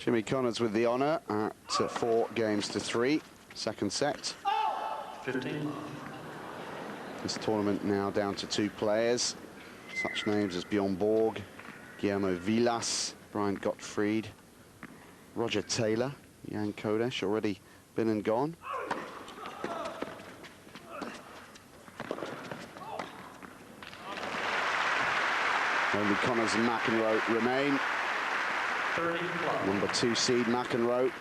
Jimmy Connors with the honour at 4-3, second set. 15. This tournament now down to 2 players, such names as Bjorn Borg, Guillermo Vilas, Brian Gottfried, Roger Taylor, Jan Kodesh, already been and gone. Only Connors and McEnroe remain. 30. Number 2 seed McEnroe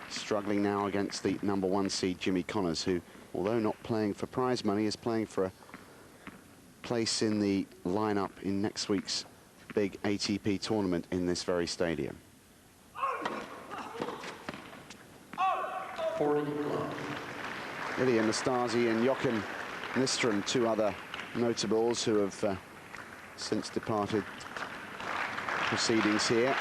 struggling now against the number 1 seed Jimmy Connors, who, although not playing for prize money, is playing for a place in the lineup in next week's big ATP tournament in this very stadium. 40. Ilya Nastasi and Jochen Nystrom, 2 other notables who have since departed proceedings here.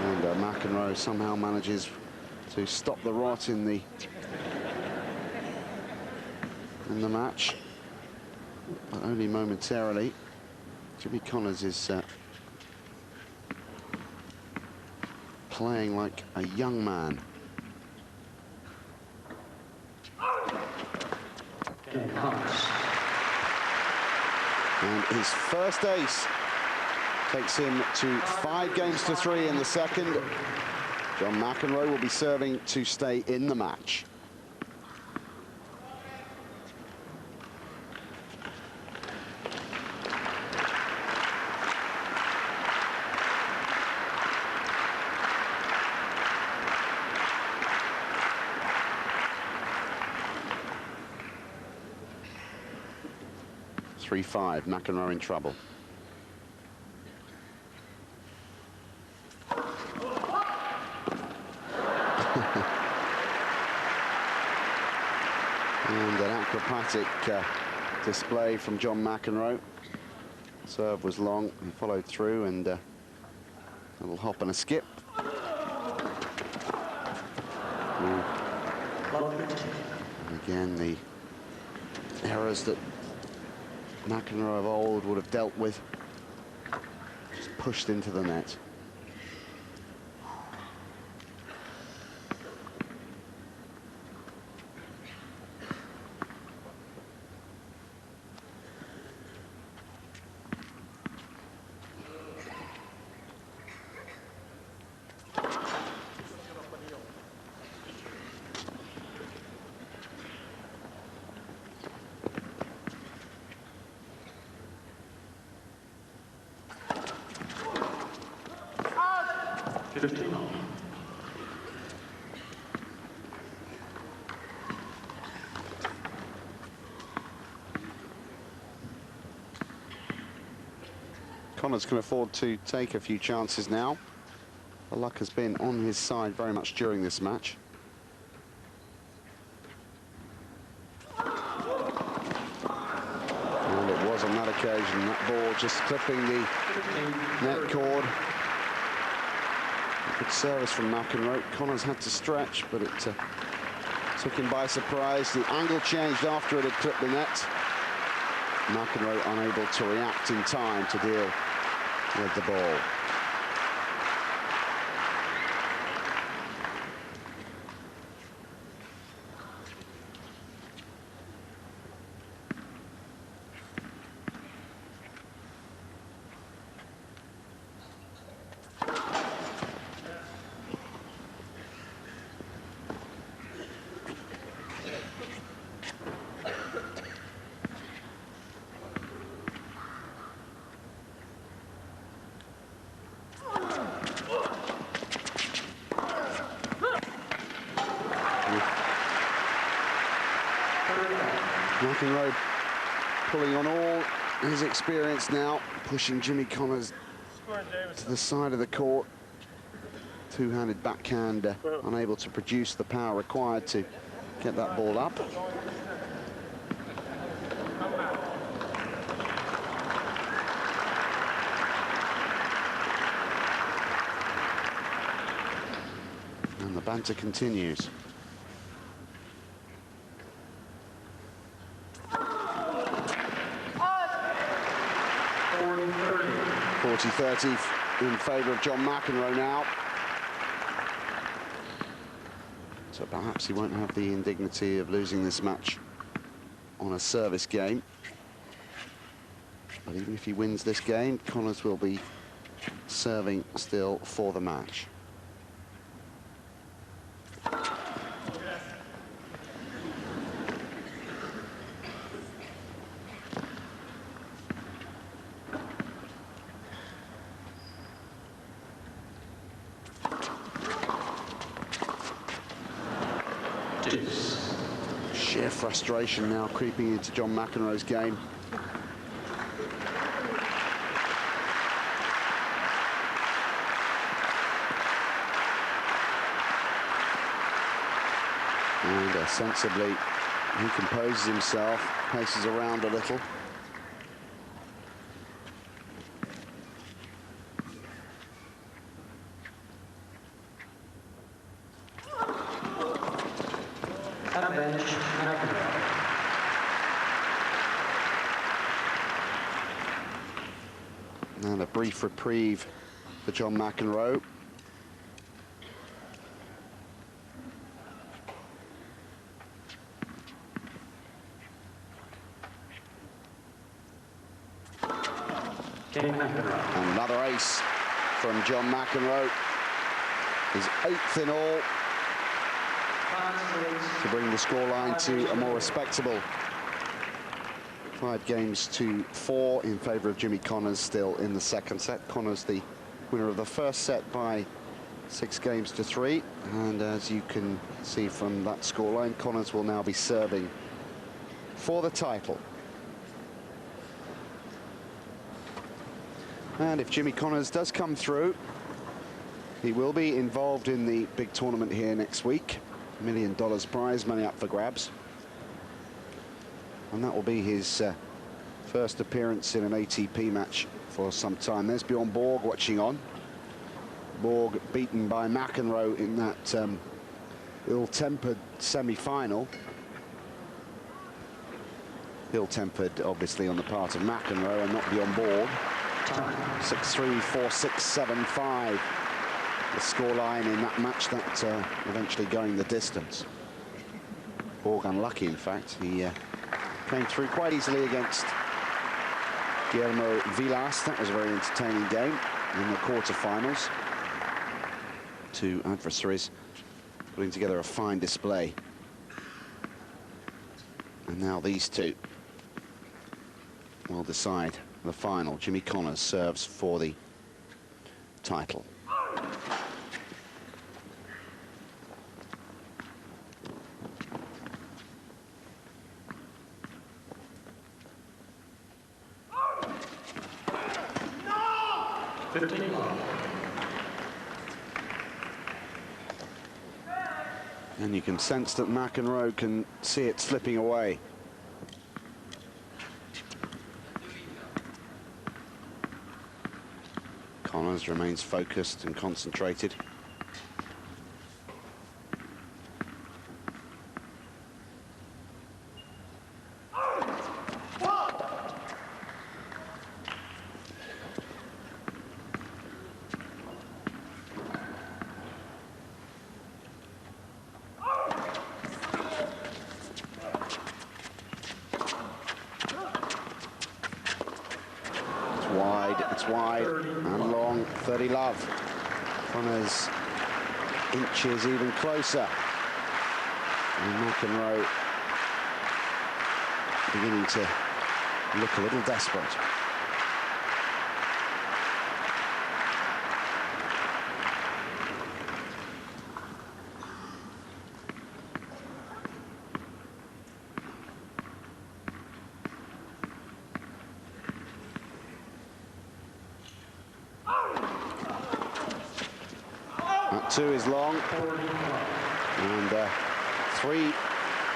And McEnroe somehow manages to stop the rot in the match, but only momentarily. Jimmy Connors is playing like a young man. And his first ace takes him to 5-3 in the second. John McEnroe will be serving to stay in the match. .35, McEnroe in trouble. And an acrobatic display from John McEnroe. Serve was long, he followed through, and a little hop and a skip. And again, the errors that McEnroe of old would have dealt with, just pushed into the net. Connors can afford to take a few chances now. The luck has been on his side very much during this match. And it was on that occasion, that ball just clipping the net cord. Good service from McEnroe. Connors had to stretch, but it took him by surprise. The angle changed after it had clipped the net. McEnroe unable to react in time to deal with the ball. McEnroe pulling on all his experience now, pushing Jimmy Connors to the side of the court. Two-handed backhand, unable to produce the power required to get that ball up. banter continues. 40-30 in favour of John McEnroe now. So perhaps he won't have the indignity of losing this match on a service game. But even if he wins this game, Connors will be serving still for the match. Sheer frustration now creeping into John McEnroe's game. And sensibly, he composes himself, paces around a little. And a brief reprieve for John McEnroe. And another ace from John McEnroe. His 8th in all to bring the scoreline to a more respectable 5-4 in favour of Jimmy Connors still in the second set. Connors the winner of the first set by 6-3. And as you can see from that scoreline, Connors will now be serving for the title. And if Jimmy Connors does come through, he will be involved in the big tournament here next week. $1 million prize money up for grabs. And that will be his first appearance in an ATP match for some time. There's Bjorn Borg watching on. Borg beaten by McEnroe in that ill-tempered semi-final. Ill-tempered, obviously, on the part of McEnroe and not Bjorn Borg. 6-3, 4-6, 7-5. The scoreline in that match, that eventually going the distance. Borg unlucky, in fact. He came through quite easily against Guillermo Vilas. That was a very entertaining game in the quarterfinals. Two adversaries putting together a fine display. And now these two will decide the final. Jimmy Connors serves for the title. And you can sense that McEnroe can see it slipping away. Connors remains focused and concentrated. It's wide and long, 30 love. Connors inches even closer. And McEnroe beginning to look a little desperate. Two is long, and 3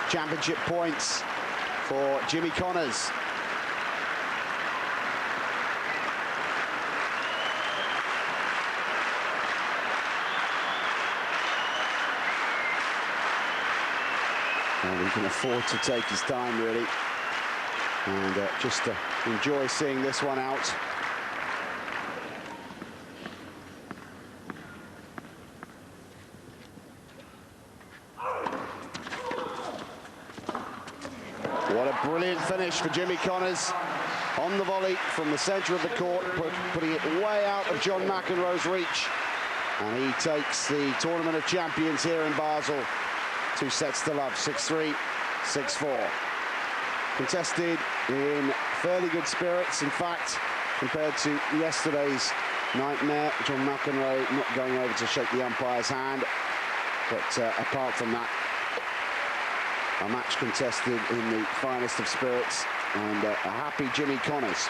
championship points for Jimmy Connors. Well, he can afford to take his time, really, and just enjoy seeing this one out. What a brilliant finish for Jimmy Connors on the volley from the centre of the court, putting it way out of John McEnroe's reach. And he takes the Tournament of Champions here in Basel 2 sets to love, 6-3, 6-4. Contested in fairly good spirits. In fact, compared to yesterday's nightmare, John McEnroe not going over to shake the umpire's hand. But apart from that, a match contested in the finest of spirits, and a happy Jimmy Connors.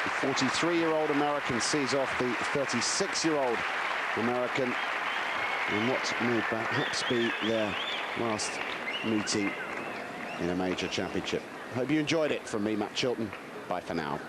The 43-year-old American sees off the 36-year-old American in what may perhaps be their last meeting in a major championship. Hope you enjoyed it. From me, Matt Chilton. Bye for now.